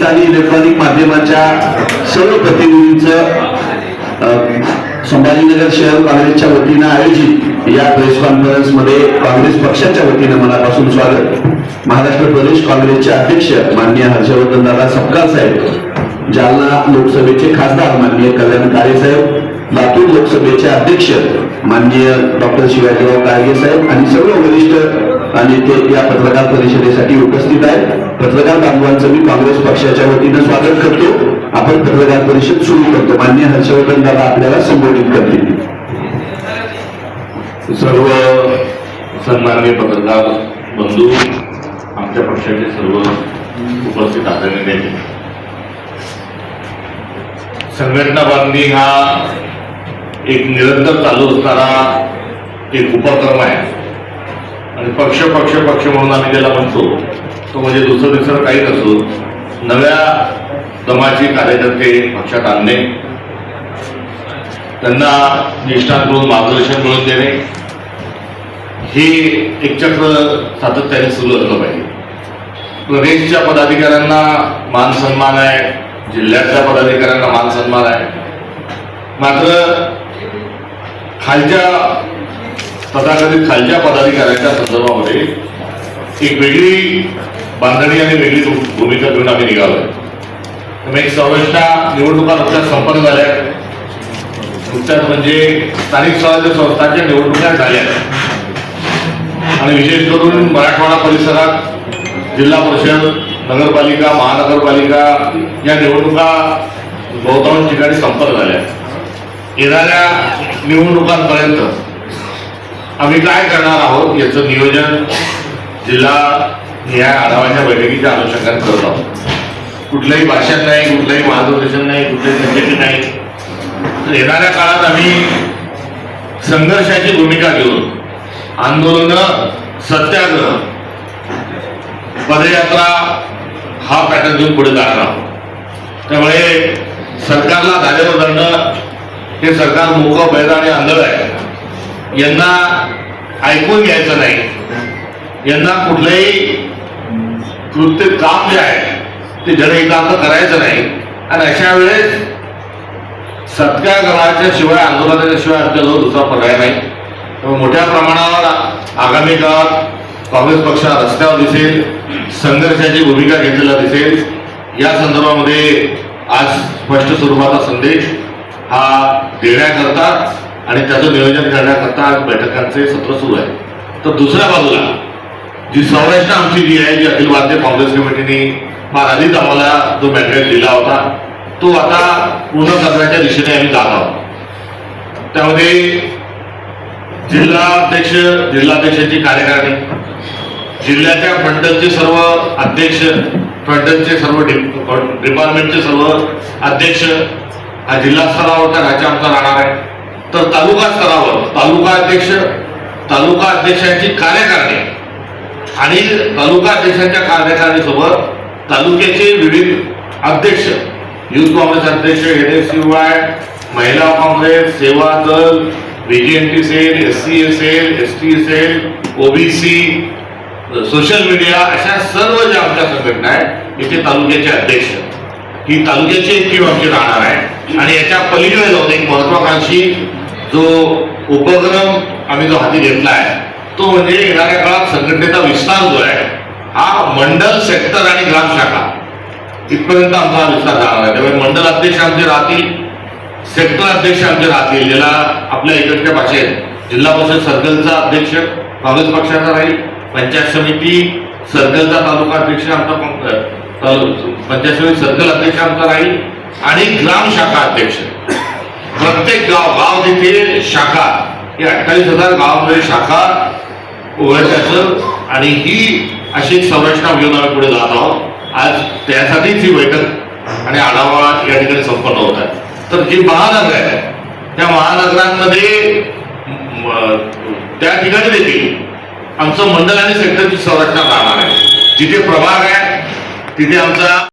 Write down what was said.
Print आणि electronic माध्यमाच्या सर्व प्रतिनिधींचं संभाजीनगर शहर काँग्रेसच्या वतीनं आयोजित या प्रेस कॉन्फरन्स मध्ये काँग्रेस पक्षाच्या वतीनं मनापासून स्वागत। महाराष्ट्र प्रदेश काँग्रेसचे अध्यक्ष माननीय हर्षवर्धन दादा सपकाळ साहेब, जालना लोकसभेचे खासदार माननीय कल्याण काळे साहेब, लातूर लोकसभेचे अध्यक्ष माननीय डॉक्टर शिवाजीराव काळगे साहेब आणि सर्व वरिष्ठ आणि ते या पत्रकार परिषदेसाठी उपस्थित आहेत। पत्रकार बांधवांचं मी काँग्रेस पक्षाच्या वतीनं स्वागत करतो। आपण पत्रकार परिषद सुरू करतो। माननीय हर्षवर्धन दादा आपल्याला संबोधित करतील। सर्व सन्माननीय पत्रकार बंधू, आमच्या पक्षाचे सर्व उपस्थित आदरणीय नेते, संघटना बांधणी हा एक निरंतर चालू असणारा एक उपक्रम आहे आणि पक्ष पक्ष पक्ष म्हणून आम्ही त्याला म्हणतो तो म्हणजे दुसरं काही नसून नव्या दमाची कार्यकर्ते पक्षात आणणे, त्यांना निष्ठांकडून मार्गदर्शन मिळवून देणे, हे एक चक्र सातत्याने सुरू असलं पाहिजे। प्रदेशच्या पदाधिकाऱ्यांना मान सन्मान आहे, जिल्ह्यातल्या पदाधिकाऱ्यांना मान सन्मान आहे, मात्र खालच्या तथाकथित खालच्या पदाधिकाऱ्यांच्या संदर्भामध्ये एक वेगळी बांधणी आणि वेगळी भूमिका घेऊन आम्ही निघालोय। एक संरचना निवडणुका नुकत्याच संपन्न झाल्या, नुकत्याच म्हणजे स्थानिक स्वराज्य संस्थांच्या निवडणुका झाल्या आणि विशेष करून मराठवाडा परिसरात जिल्हा परिषद, नगरपालिका, महानगरपालिका या निवडणुका बहुतांश ठिकाणी संपन्न झाल्या। येणाऱ्या निवडणुकांपर्यंत आम्ही काय करणार आहोत याचं नियोजन जिल्हा निहाय आढावाच्या बैठकीच्या अनुषंगाने करत आहोत। कुठलंही भाषण नाही, कुठलंही मार्गदर्शन नाही, कुठलंही संकेत नाही, तर येणाऱ्या काळात आम्ही संघर्षाची भूमिका घेऊन आंदोलन, सत्याग्रह, पदयात्रा हा पॅटर्न घेऊन पुढे जाणार आहोत। त्यामुळे सरकारला धारेवर धरणं हे सरकार मोकळं, बैर आणि आंधळ आहे, यांना ऐकून घ्यायचं नाही, यांना कुठलंही कृत्य काम जे आहे ते जनहितार्थ करायचं नाही आणि अशा वेळेस सत्याग्रहाच्या शिवाय, आंदोलनाच्या शिवाय आमच्याजवळ दुसरा पर्याय नाही। त्यामुळे मोठ्या प्रमाणावर आगामी काळात काँग्रेस पक्ष रस्त्यावर दिसेल, संघर्षाची भूमिका घेतलेला दिसेल। या संदर्भामध्ये आज स्पष्ट स्वरूपाचा संदेश हा देण्याकरता आणि त्याचं नियोजन करण्याकरता बैठकांचे सत्र सुरू आहे। तर दुसऱ्या बाजूला जी संरचना आमची जी आहे, जी अखिल भारतीय काँग्रेस कमिटीने फार आधीच आम्हाला जो मॅन्डेट दिला होता तो आता पूर्ण करण्याच्या दिशेने आम्ही जात आहोत। त्यामध्ये जिल्हाध्यक्ष, जिल्हाध्यक्षांची कार्यकारिणी, जिल्ह्याच्या फ्रंटलचे सर्व अध्यक्ष, फ्रंटलचे सर्व डिपार्टमेंटचे सर्व अध्यक्ष हा जिल्हा स्तरावरचा ढाचा आमचा राहणार आहे। तर तालुका स्तरावर तालुका अध्यक्षांची कार्यकारिणी आणि तालुका अध्यक्षांच्या कार्यकारिणीसोबत तालुक्याचे विविध अध्यक्ष, युथ काँग्रेस अध्यक्ष, NSUI, महिला Congress, Seva Dal, VGNT cell, SC cell, ST cell, OBC, social media, अशा सर्व ज्या आमच्या संघटना आहेत इथे तालुक्याचे अध्यक्ष, ही तालुक्याची एक टीम आमची राहणार आहे। आणि याच्या पलीकडे जाऊन एक महत्वाकांक्षी जो उपक्रम आम्ही जो हाती घेतला आहे तो म्हणजे येणाऱ्या काळात संघटनेचा विस्तार जो आहे हा मंडल, सेक्टर आणि ग्राम शाखा इथपर्यंत आमचा विस्तार जाणार आहे। त्यामुळे मंडल अध्यक्ष आमचे राहतील, सेक्टर अध्यक्ष आमचे राहतील, ज्याला आपल्या इकडच्या भाषेत जिल्हा परिषद सर्कलचा अध्यक्ष काँग्रेस पक्षाचा राहील, पंचायत समिती सर्कलचा तालुका अध्यक्ष आमचा, पंचायत समिती सर्कल अध्यक्ष आमचा राहील आणि ग्राम शाखा अध्यक्ष। प्रत्येक गाव तिथे शाखा, हे 28,000 गावांमध्ये शाखा उघडायचं आणि ही अशी एक संरचना घेऊन आम्ही पुढे जात आहोत। आज त्यासाठीच ही बैठक आणि आढावा या ठिकाणी संपन्न होत आहे। तर जी महानगर आहे त्या महानगरांमध्ये त्या ठिकाणी देखील आमचं मंडल आणि सेक्टरची संरचना राहणार आहे। जिथे प्रभाग आहे तिथे आमचा